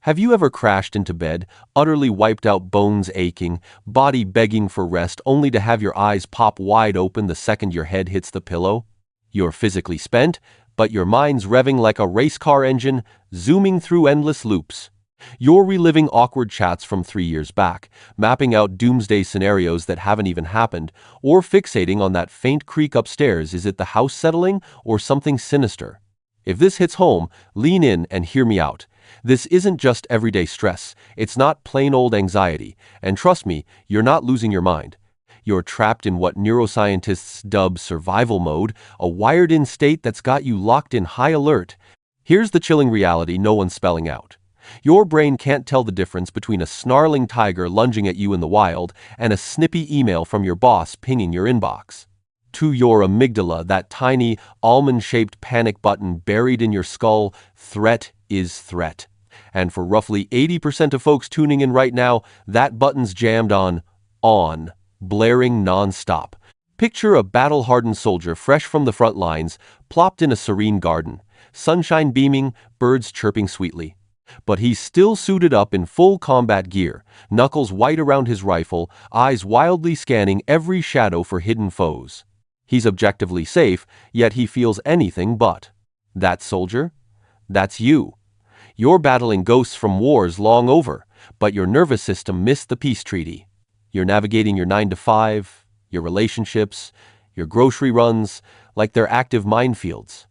Have you ever crashed into bed, utterly wiped out, bones aching, body begging for rest, only to have your eyes pop wide open the second your head hits the pillow? You're physically spent, but your mind's revving like a race car engine, zooming through endless loops. You're reliving awkward chats from 3 years back, mapping out doomsday scenarios that haven't even happened, or fixating on that faint creak upstairs. Is it the house settling or something sinister? If this hits home, lean in and hear me out. This isn't just everyday stress. It's not plain old anxiety. And trust me, you're not losing your mind. You're trapped in what neuroscientists dub survival mode, a wired-in state that's got you locked in high alert. Here's the chilling reality no one's spelling out. Your brain can't tell the difference between a snarling tiger lunging at you in the wild and a snippy email from your boss pinging your inbox. To your amygdala, that tiny, almond-shaped panic button buried in your skull, threat is threat. And for roughly 80% of folks tuning in right now, that button's jammed on, blaring non-stop. Picture a battle-hardened soldier fresh from the front lines, plopped in a serene garden, sunshine beaming, birds chirping sweetly. But he's still suited up in full combat gear, knuckles white around his rifle, eyes wildly scanning every shadow for hidden foes. He's objectively safe, yet he feels anything but. That soldier? That's you. You're battling ghosts from wars long over, but your nervous system missed the peace treaty. You're navigating your 9 to 5, your relationships, your grocery runs, like they're active minefields.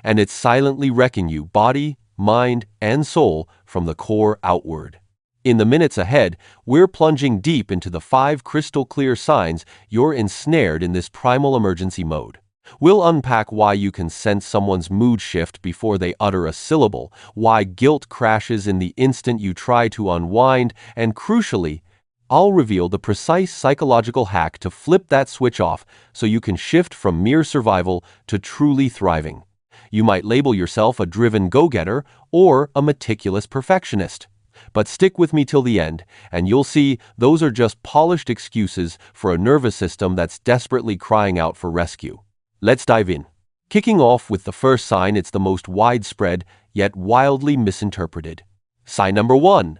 And it's silently wrecking you, body, mind, and soul, from the core outward. In the minutes ahead, we're plunging deep into the 5 crystal-clear signs you're ensnared in this primal emergency mode. We'll unpack why you can sense someone's mood shift before they utter a syllable, why guilt crashes in the instant you try to unwind, and crucially, I'll reveal the precise psychological hack to flip that switch off so you can shift from mere survival to truly thriving. You might label yourself a driven go-getter or a meticulous perfectionist. But stick with me till the end, and you'll see those are just polished excuses for a nervous system that's desperately crying out for rescue. Let's dive in. Kicking off with the first sign, it's the most widespread, yet wildly misinterpreted. Sign number 1.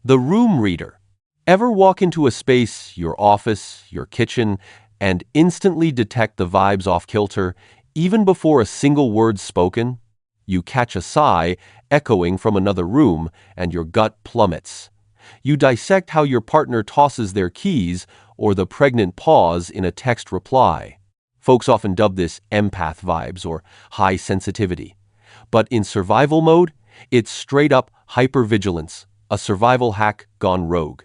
The room reader. Ever walk into a space, your office, your kitchen, and instantly detect the vibes off kilter, even before a single word's spoken? You catch a sigh echoing from another room, and your gut plummets. You dissect how your partner tosses their keys or the pregnant pause in a text reply. Folks often dub this empath vibes or high sensitivity. But in survival mode, it's straight-up hypervigilance, a survival hack gone rogue.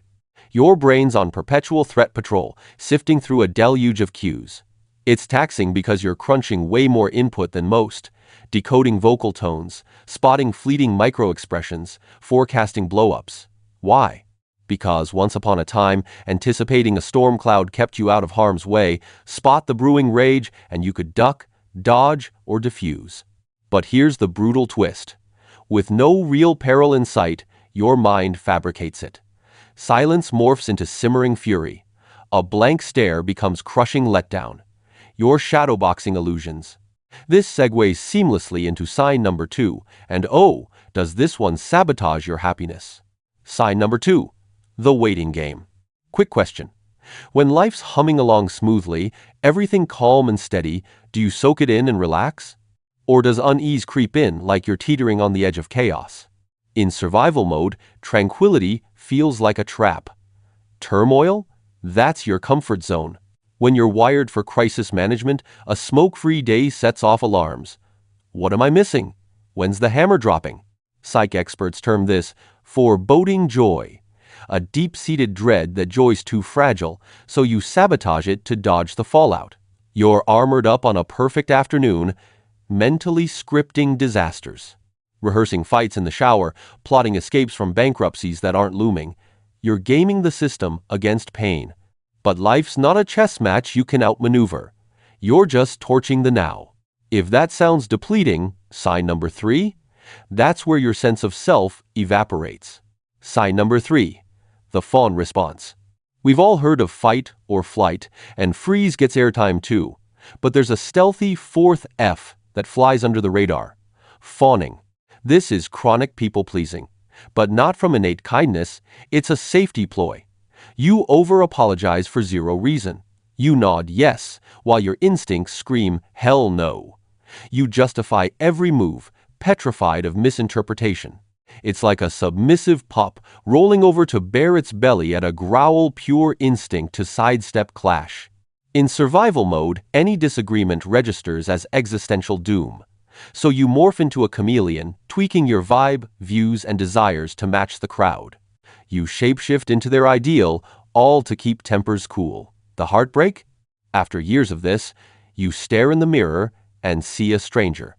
Your brain's on perpetual threat patrol, sifting through a deluge of cues. It's taxing because you're crunching way more input than most, decoding vocal tones, spotting fleeting micro-expressions, forecasting blow-ups. Why? Because once upon a time, anticipating a storm cloud kept you out of harm's way, spot the brewing rage, and you could duck, dodge, or diffuse. But here's the brutal twist. With no real peril in sight, your mind fabricates it. Silence morphs into simmering fury. A blank stare becomes crushing letdown. You're shadowboxing illusions. This segues seamlessly into sign number 2, and oh, does this one sabotage your happiness. Sign number 2. The waiting game. Quick question. When life's humming along smoothly, everything calm and steady, do you soak it in and relax? Or does unease creep in like you're teetering on the edge of chaos? In survival mode, tranquility feels like a trap. Turmoil? That's your comfort zone. When you're wired for crisis management, a smoke-free day sets off alarms. What am I missing? When's the hammer dropping? Psych experts term this foreboding joy, a deep-seated dread that joy's too fragile, so you sabotage it to dodge the fallout. You're armored up on a perfect afternoon, mentally scripting disasters. Rehearsing fights in the shower, plotting escapes from bankruptcies that aren't looming. You're gaming the system against pain. But life's not a chess match you can outmaneuver. You're just torching the now. If that sounds depleting, sign number 3, that's where your sense of self evaporates. Sign number 3, the Fawn Response. We've all heard of fight or flight, and freeze gets airtime too. But there's a stealthy 4th F that flies under the radar. Fawning. This is chronic people-pleasing. But not from innate kindness, it's a safety ploy. You over-apologize for zero reason. You nod yes, while your instincts scream hell no. You justify every move, petrified of misinterpretation. It's like a submissive pup rolling over to bare its belly at a growl, pure instinct to sidestep clash. In survival mode, any disagreement registers as existential doom. So you morph into a chameleon, tweaking your vibe, views, and desires to match the crowd. You shapeshift into their ideal, all to keep tempers cool. The heartbreak? After years of this, you stare in the mirror and see a stranger.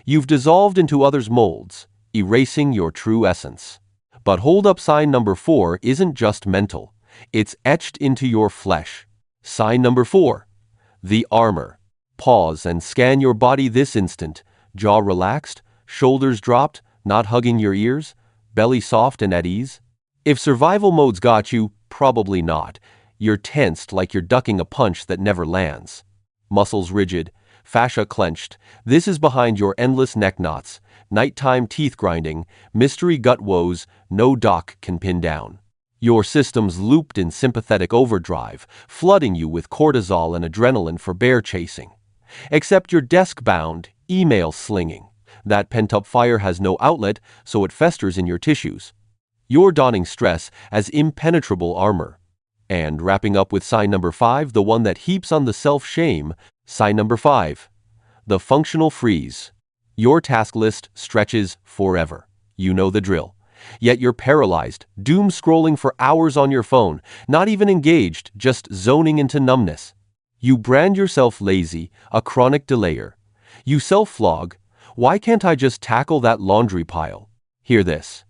You've dissolved into others' molds, erasing your true essence. But hold up, sign number 4 isn't just mental. It's etched into your flesh. Sign number 4. The armor. Pause and scan your body this instant. Jaw relaxed, shoulders dropped, not hugging your ears, belly soft and at ease. If survival mode's got you, probably not. You're tensed like you're ducking a punch that never lands. Muscles rigid, fascia clenched. This is behind your endless neck knots, nighttime teeth grinding, mystery gut woes no doc can pin down. Your system's looped in sympathetic overdrive, flooding you with cortisol and adrenaline for bear chasing. Except you're desk-bound, email slinging. That pent-up fire has no outlet, so it festers in your tissues. You're donning stress as impenetrable armor. And wrapping up with sign number 5, the one that heaps on the self-shame, sign number 5. The functional freeze. Your task list stretches forever. You know the drill. Yet you're paralyzed, doom scrolling for hours on your phone, not even engaged, just zoning into numbness. You brand yourself lazy, a chronic delayer. You self-flog. Why can't I just tackle that laundry pile? Hear this.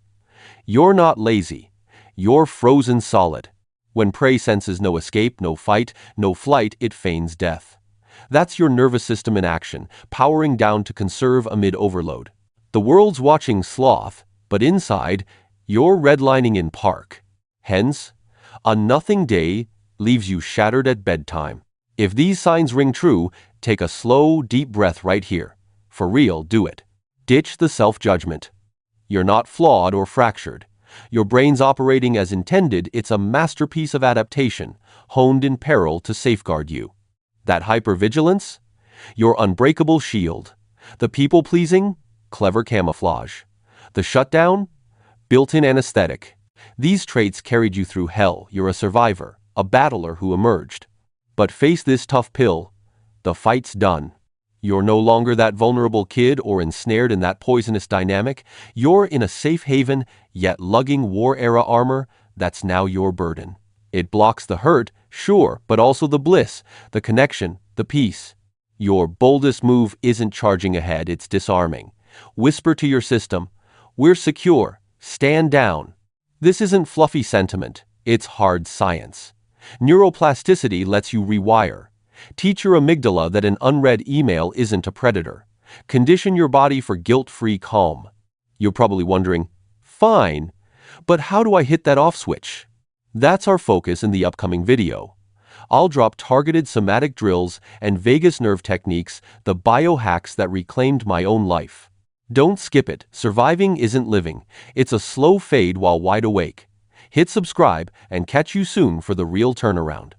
You're not lazy. You're frozen solid. When prey senses no escape, no fight, no flight, it feigns death. That's your nervous system in action, powering down to conserve amid overload. The world's watching sloth, but inside, you're redlining in park. Hence, a nothing day leaves you shattered at bedtime. If these signs ring true, take a slow, deep breath right here. For real, do it. Ditch the self-judgment. You're not flawed or fractured. Your brain's operating as intended. It's a masterpiece of adaptation, honed in peril to safeguard you. That hypervigilance? Your unbreakable shield. The people-pleasing? Clever camouflage. The shutdown? Built-in anesthetic. These traits carried you through hell. You're a survivor, a battler who emerged. But face this tough pill. The fight's done. You're no longer that vulnerable kid or ensnared in that poisonous dynamic. You're in a safe haven, yet lugging war-era armor that's now your burden. It blocks the hurt, sure, but also the bliss, the connection, the peace. Your boldest move isn't charging ahead, it's disarming. Whisper to your system, we're secure, stand down. This isn't fluffy sentiment, it's hard science. Neuroplasticity lets you rewire. Teach your amygdala that an unread email isn't a predator. Condition your body for guilt-free calm. You're probably wondering, fine, but how do I hit that off switch? That's our focus in the upcoming video. I'll drop targeted somatic drills and vagus nerve techniques, the biohacks that reclaimed my own life. Don't skip it. Surviving isn't living. It's a slow fade while wide awake. Hit subscribe and catch you soon for the real turnaround.